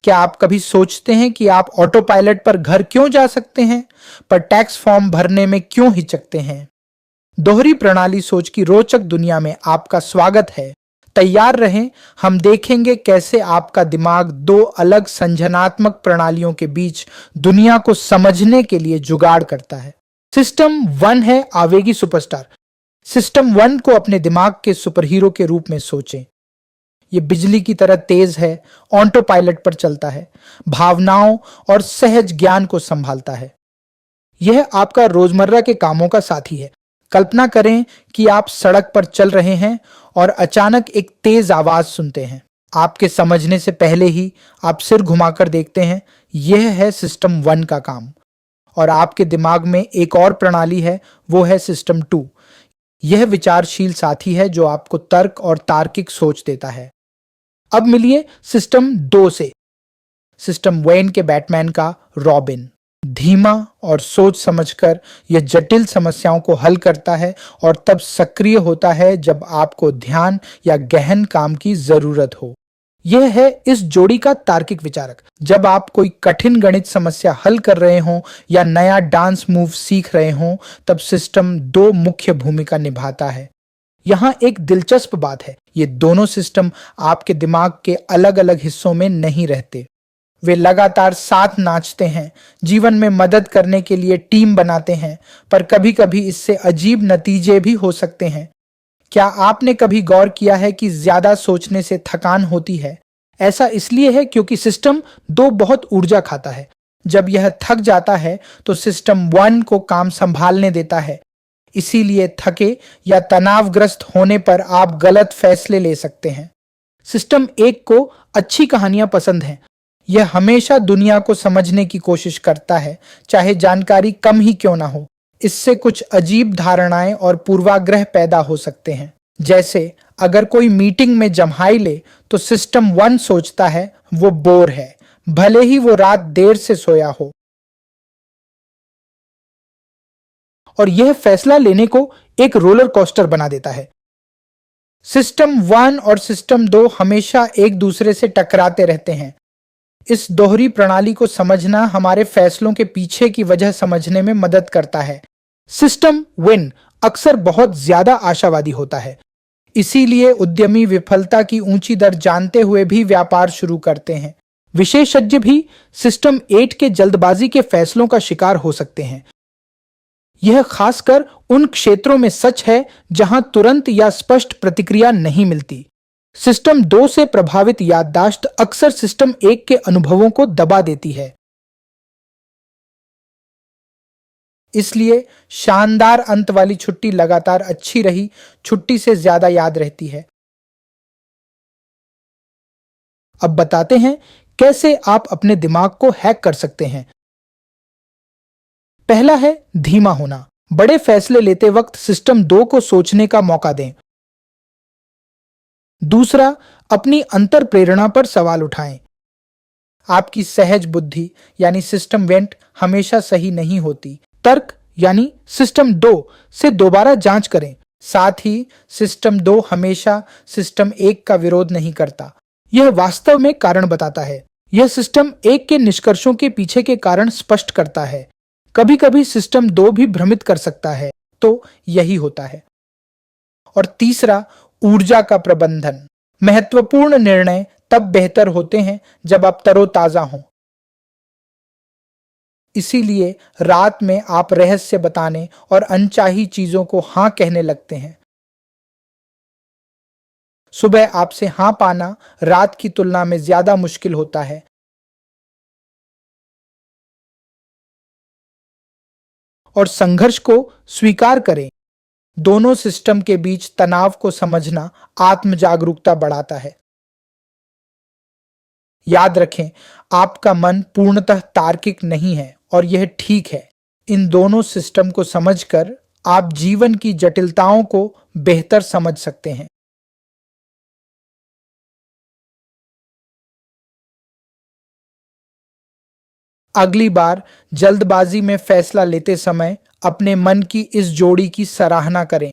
क्या आप कभी सोचते हैं कि आप ऑटो पायलट पर घर क्यों जा सकते हैं, पर टैक्स फॉर्म भरने में क्यों हिचकते हैं? दोहरी प्रणाली सोच की रोचक दुनिया में आपका स्वागत है। तैयार रहें, हम देखेंगे कैसे आपका दिमाग दो अलग संज्ञानात्मक प्रणालियों के बीच दुनिया को समझने के लिए जुगाड़ करता है। सिस्टम वन है आवेगी सुपरस्टार। सिस्टम वन को अपने दिमाग के सुपरहीरो के रूप में सोचें। ये बिजली की तरह तेज है, ऑटो पायलट पर चलता है, भावनाओं और सहज ज्ञान को संभालता है। यह आपका रोजमर्रा के कामों का साथी है। कल्पना करें कि आप सड़क पर चल रहे हैं और अचानक एक तेज आवाज सुनते हैं। आपके समझने से पहले ही आप सिर घुमाकर देखते हैं। यह है सिस्टम वन का काम। और आपके दिमाग में एक और प्रणाली है, वो है सिस्टम टू। यह विचारशील साथी है जो आपको तर्क और तार्किक सोच देता है। अब मिलिए सिस्टम दो से। सिस्टम वेन के बैटमैन का रॉबिन। धीमा और सोच समझकर यह जटिल समस्याओं को हल करता है और तब सक्रिय होता है जब आपको ध्यान या गहन काम की जरूरत हो। यह है इस जोड़ी का तार्किक विचारक। जब आप कोई कठिन गणित समस्या हल कर रहे हों या नया डांस मूव सीख रहे हों, तब सिस्टम दो मुख्य भूमिका निभाता है। यहाँ एक दिलचस्प बात है, ये दोनों सिस्टम आपके दिमाग के अलग अलग हिस्सों में नहीं रहते। वे लगातार साथ नाचते हैं, जीवन में मदद करने के लिए टीम बनाते हैं, पर कभी कभी इससे अजीब नतीजे भी हो सकते हैं। क्या आपने कभी गौर किया है कि ज्यादा सोचने से थकान होती है? ऐसा इसलिए है क्योंकि सिस्टम दो बहुत ऊर्जा खाता है। जब यह थक जाता है तो सिस्टम वन को काम संभालने देता है। इसीलिए थके या तनावग्रस्त होने पर आप गलत फैसले ले सकते हैं। सिस्टम एक को अच्छी कहानियां पसंद हैं। यह हमेशा दुनिया को समझने की कोशिश करता है, चाहे जानकारी कम ही क्यों ना हो। इससे कुछ अजीब धारणाएं और पूर्वाग्रह पैदा हो सकते हैं। जैसे अगर कोई मीटिंग में जम्हाई ले तो सिस्टम वन सोचता है वो बोर है, भले ही वो रात देर से सोया हो। और यह फैसला लेने को एक रोलर कोस्टर बना देता है। सिस्टम वन और सिस्टम दो हमेशा एक दूसरे से टकराते रहते हैं। इस दोहरी प्रणाली को समझना हमारे फैसलों के पीछे की वजह समझने में मदद करता है। सिस्टम विन अक्सर बहुत ज्यादा आशावादी होता है। इसीलिए उद्यमी विफलता की ऊंची दर जानते हुए भी व्यापार शुरू करते हैं। विशेषज्ञ भी सिस्टम 8 के जल्दबाजी के फैसलों का शिकार हो सकते हैं। यह खासकर उन क्षेत्रों में सच है जहां तुरंत या स्पष्ट प्रतिक्रिया नहीं मिलती। सिस्टम 2 से प्रभावित याददाश्त अक्सर सिस्टम 1 के अनुभवों को दबा देती है। इसलिए शानदार अंत वाली छुट्टी लगातार अच्छी रही छुट्टी से ज्यादा याद रहती है। अब बताते हैं कैसे आप अपने दिमाग को हैक कर सकते हैं। पहला है धीमा होना। बड़े फैसले लेते वक्त सिस्टम 2 को सोचने का मौका दें। दूसरा, अपनी अंतर प्रेरणा पर सवाल उठाएं। आपकी सहज बुद्धि यानी सिस्टम वेंट हमेशा सही नहीं होती। तर्क यानी सिस्टम 2 से दोबारा जांच करें। साथ ही सिस्टम 2 हमेशा सिस्टम 1 का विरोध नहीं करता। यह वास्तव में कारण बताता है। यह सिस्टम 1 के निष्कर्षों के पीछे के कारण स्पष्ट करता है। कभी कभी सिस्टम 2 भी भ्रमित कर सकता है, तो यही होता है। और तीसरा, ऊर्जा का प्रबंधन। महत्वपूर्ण निर्णय तब बेहतर होते हैं जब आप तरोताजा हों। इसीलिए रात में आप रहस्य बताने और अनचाही चीजों को हां कहने लगते हैं। सुबह आपसे हां पाना रात की तुलना में ज्यादा मुश्किल होता है। और संघर्ष को स्वीकार करें। दोनों सिस्टम के बीच तनाव को समझना आत्म जागरूकता बढ़ाता है। याद रखें, आपका मन पूर्णतः तार्किक नहीं है और यह ठीक है। इन दोनों सिस्टम को समझकर आप जीवन की जटिलताओं को बेहतर समझ सकते हैं। अगली बार जल्दबाजी में फैसला लेते समय अपने मन की इस जोड़ी की सराहना करें।